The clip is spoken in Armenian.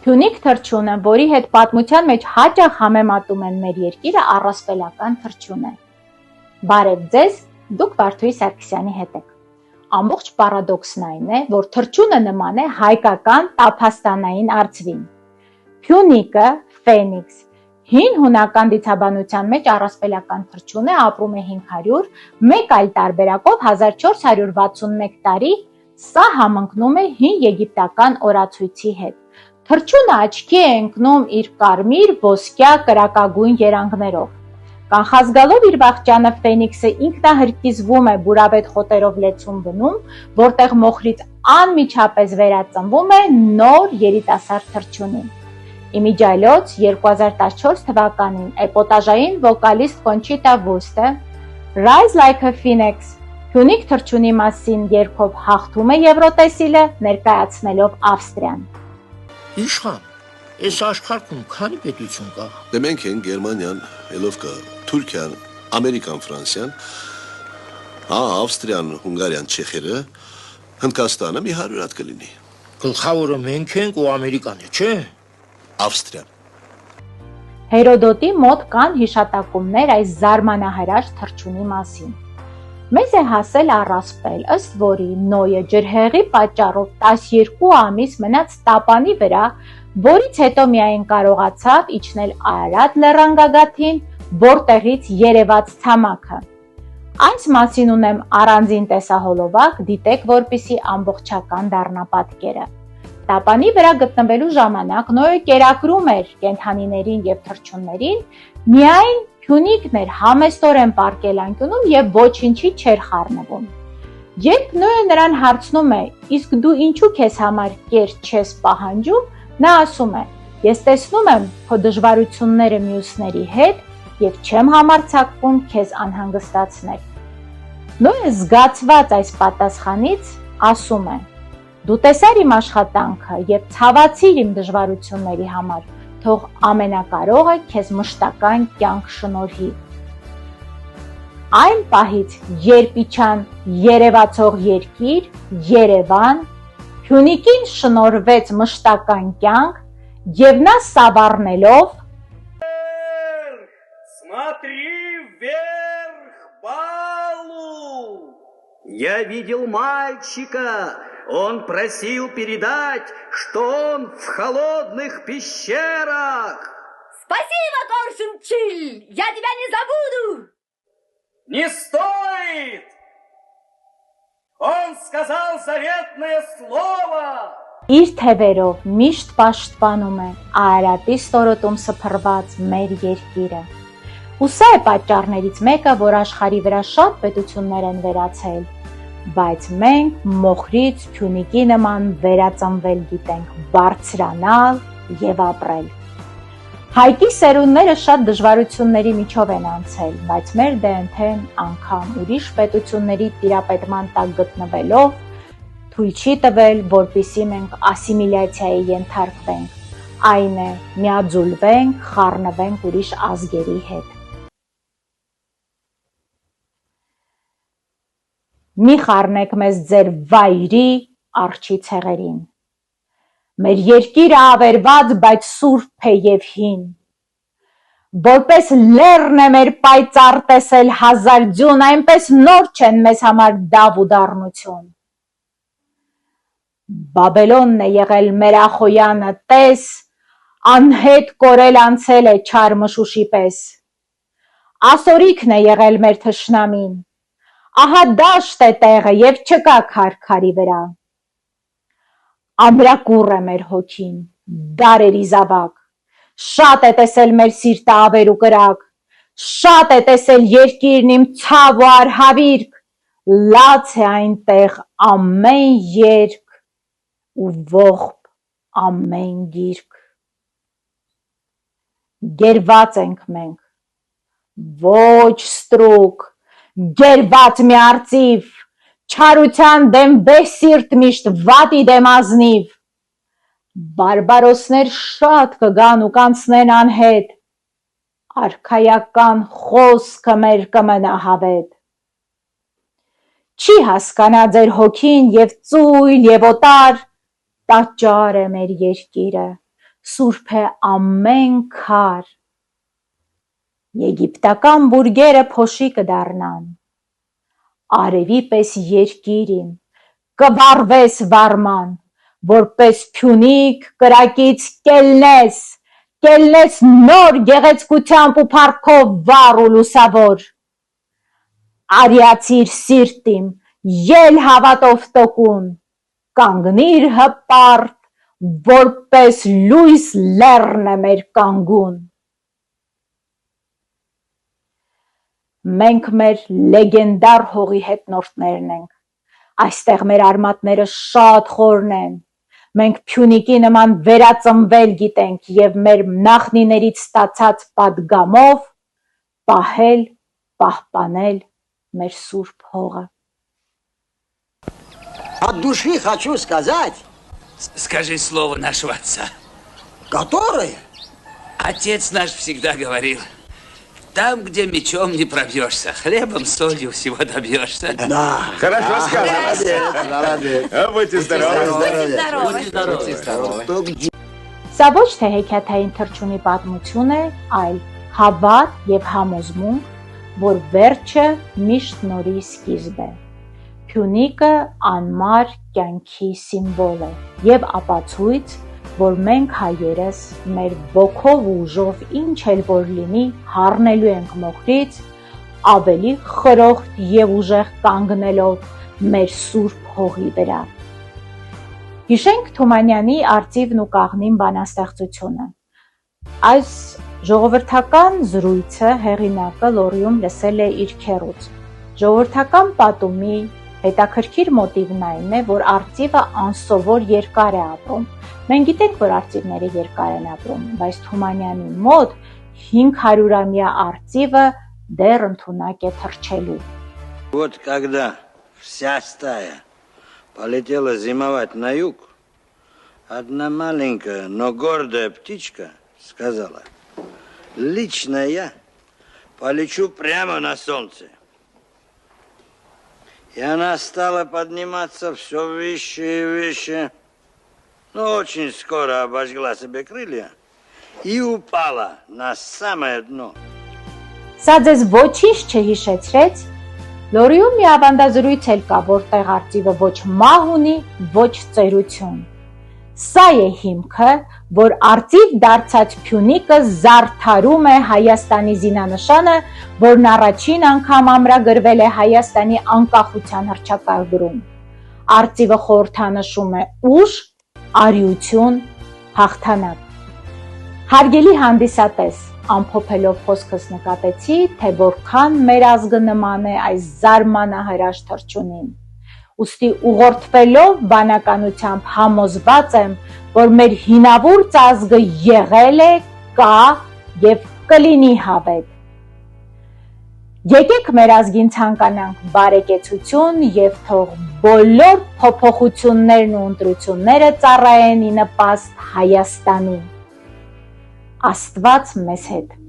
Փյունիկ թռչունը, որի հետ պատմության մեջ հաճախ համեմատում են մեր երկիրը, առասպելական թռչուն է։ Բարև ձեզ, դուք Վարդուհի Սարգսյանի հետ եք։ Ամբողջ պարադոքսն այն է, որ թռչունը նման է հայկական տափաստանային արծվին։ Փյունիկը, ֆենիքս, հին հունական դիցաբանության մեջ առասպելական թռչուն է, ապրում է 500, մեկ այլ տարբերակով 1461 տարի, սա համընկնում է հին եգիպտական օրացույցի հետ։ Թռչունը աչքի է ընկնում իր կարմիր, ոսկյա, կրակագույն երանգներով։ Կանխազգալով իր վախճանը ֆենիքսը ինքնահրկիզվում է բուրավետ խոտերով լեցուն բնում, որտեղ մոխրից անմիջապես վերածնվում է նոր երիտասարդ թռչունի։ Իմիջիայլոց 2014 թվականին էպոտաժային վոկալիստ Կոնչիտա Վուրստը Rise Like a Phoenix Փյունիկ թռչունի մասին երգով հաղթում է Եվրոտեսիլը, ներկայացնելով Ավստրիան։ Իշխան, այս աշխարհում քանի պետություն կա։ Դե մենք ենք Գերմանիան, ելով կա Թուրքիան, Ամերիկան, Ֆրանսիան, Ավստրիան, Հունգարիան, Չեխիա, Հնդկաստանը մի 100 հատ կլինի։ Գլխավորը մենք ենք ու Ամերիկան է, չէ՞։ Ավստրիան։ Հերոդոտի մոտ կան հիշատակումներ այս զարմանահրաշ թռչունի մասին։ Մեզ է հասել առասպել, ըստ որի Նոյը ջրհեղի պատճառով 12 ամիս մնաց տապանի վրա, որից հետո միայն կարողացավ իջնել Արարատ լեռան գագաթին, որտեղից երևաց ցամաքը։ Այս մասին ունեմ առանձին տեսահոլովակ, դիտեք, որպեսզի ամբողջական դառնա պատկերը։ Տապանի վրա գտնվելու ժամանակ Նոյը կերակրում էր կենդանիներին եւ թռչուններին, միայն Փյունիկն էր համեստորեն պառկել անկյունում եւ ոչինչի չէր խառնվում։ Երբ Նոյը նրան հարցնում է, իսկ դու ինչու քեզ համար կեր չես պահանջում, նա ասում է. ես տեսնում եմ քո դժվարությունները մյուսների հետ եւ չեմ համարձակվում քեզ անհանգստացնել։ Նոյը զգացված այս պատասխանից ասում է. դու տեսար իմ աշխատանքը եւ ցավացիր իմ դժվարությունների համար, թող ամենակարողը քեզ մշտական կյանք շնորհի։ Այն պահից, երբ իջան երևացող երկիր, Երևան, Փյունիկին շնորհվեց մշտական կյանք եւ նա սավառնելով Смотри вверх, Балу! Я видел мальчика. Он просил передать, что он в холодных пещерах. Спасибо, Коршунчиль! Я тебя не забуду! Не стоит! Он сказал заветное слово. Իր թևերով միշտ պաշտպանում է Արարատի ստորոտում սփռված մեր երկիրը։ Ու սա է պատճառներից մեկը, որ աշխարհի վրա շատ պետություններ են վերացել, բայց մենք մոխրից Փյունիկի նման վերածնվել գիտենք, բարձրանալ եւ ապրել։ Հայկի սերունդները շատ դժվարությունների միջով են անցել, բայց մեր ԴՆԹ-ն անգամ ուրիշ պետությունների տիրապետման տակ գտնվելով թույլ չի տվել, որպեսզի մենք ասիմիլյացիայի ենթարկվենք, այն է միաձուլվենք, խառնվենք ուրիշ ազգերի հետ։ Մի խառնեք մեզ ձեր վայրի արջի ցեղերին։ Մեր երկիրը ավերված, բայց սուրբ է եւ հին։ Որպես լեռն է մեր պայծառ տեսել հազար ձյուն, այնպես նոր չեն մեզ համար դավ ու դառնություն։ Բաբելոնն է եղել մեր Ախոյանը, տես, անհետ կորել անցել է չար մշուշի պես։ Ասորիքն է եղել մեր թշնամին, ահա դաշտ է տեղը եւ չկա քարքարի վրա։ Ամրակուռ է մեր հոգին, դարերի զավակ, շատ է տեսել մեր սիրտը ավեր ու կրակ, շատ է տեսել երկիրն իմ ցավ ու արհավիրք, լաց է այնտեղ ամեն երկ ու ողբ ամեն գիրք։ Գերված ենք մենք, ոչ ստրուկ, գերված մի արծիվ, չարության դեմ բեսիրտ միշտ վատի դեմ ազնիվ, բարբարոսներ շատ կգան ու կանցնեն անհետ, արքայական խոսքը մեր կմնա հավետ։ Չի հասկանա ձեր հոգին եւ ծույլ եւ օտար, տաճար է մեր երկիրը, սուրբ է ամեն քար։ Եգիպտական բուրգերը փոշի կդառնան, արևի պես երկիրին, կվառվես վարման, որպես փյունիկ կրակից կելնես նոր գեղեցկությամբ ու փառքով վառ ու լուսավոր։ Արիացիր սիրտիմ, ել հավատով տոկուն, կանգնիր հպարտ, որպես լույս լեռն է մեր կանգուն։ Մենք մեր լեգենդար հողի հետնորդներն ենք, այստեղ մեր արմատները շատ խորն են, մենք փյունիկի նման վերածնվել գիտենք և մեր նախնիներից ստացած պատգամով պահել, պահպանել մեր սուրբ հողը։ От души хочу сказать. Скажи слово нашего отца. Которое? Отец наш всегда говорил, там, где мечом не пробьешься, хлебом, солью всего добьешься. Да. Хорошо сказано. Молодец. Будьте здоровы. Սա ոչ թե հեքիաթային թռչունի պատմություն է, այլ հավատ և համոզմունք, որ վերջը միշտ նորի սկիզբ է։ Փյունիկը անմար կյանքի սիմվոլ է և ապացույց, որ մենք հայերս մեր ոգով ու ուժով ինչ էլ որ լինի հառնելու ենք մոխրից, ավելի խրոխտ և ուժեղ կանգնելով մեր սուրբ հողի վրա։ Հիշենք Թումանյանի «Արծիվն ու կաղնին» բանաստեղծությունը։ Այս ժողովրդական զրույցը հեղինակը Լոռիում լսել է իր քեռուց։ Ժողովրդական պատումի հետաքրքիր մոտիվն այն է, որ արծիվը անսովոր երկար է ապրում։ Մենք գիտենք, որ արծիվները երկար են ապրում, բայց Թումանյանի մոտ 500-ամյա արծիվը դեռ ընդունակ է թռչելու։ Вот когда вся стая полетела зимовать на юг, одна маленькая, но гордая птичка сказала: лично я полечу прямо на солнце. И она стала подниматься все выше и выше, но очень скоро обожгла себе крылья и упала на самое дно. Սա ձեզ ոչինչ չհիշեցրեց։ Լոռիում մի ավանդազրույց էլ կա, որտեղ արծիվը ոչ մահ ունի, ոչ ծերություն։ Սա է հիմքը, որ արծիվ դարձած փյունիկը զարդարում է Հայաստանի զինանշանը, որն առաջին անգամ ամրագրվել է Հայաստանի անկախության հռչակագրում։ Արծիվը խորհրդանշում է ուժ, արիություն, հաղթանակ։ Հարգելի հանդիսատես, ամփոփելով խոսքս նկատեցի, թե որքան մեր ազգը նման է այս զարմանահրաշ թռչունին։ Ուստի ուղղորդվելով բանականությամբ համոզված եմ, որ մեր հինավուրց ազգը եղել է, կա և կլինի հավետ։ Եկեք մեր ազգին ցանկանանք բարեկեցություն և թող բոլոր փոփոխություններն ու ընտրությունները ծառայեն ի նպաստ Հայաստանի։ Աստված մեզ հետ։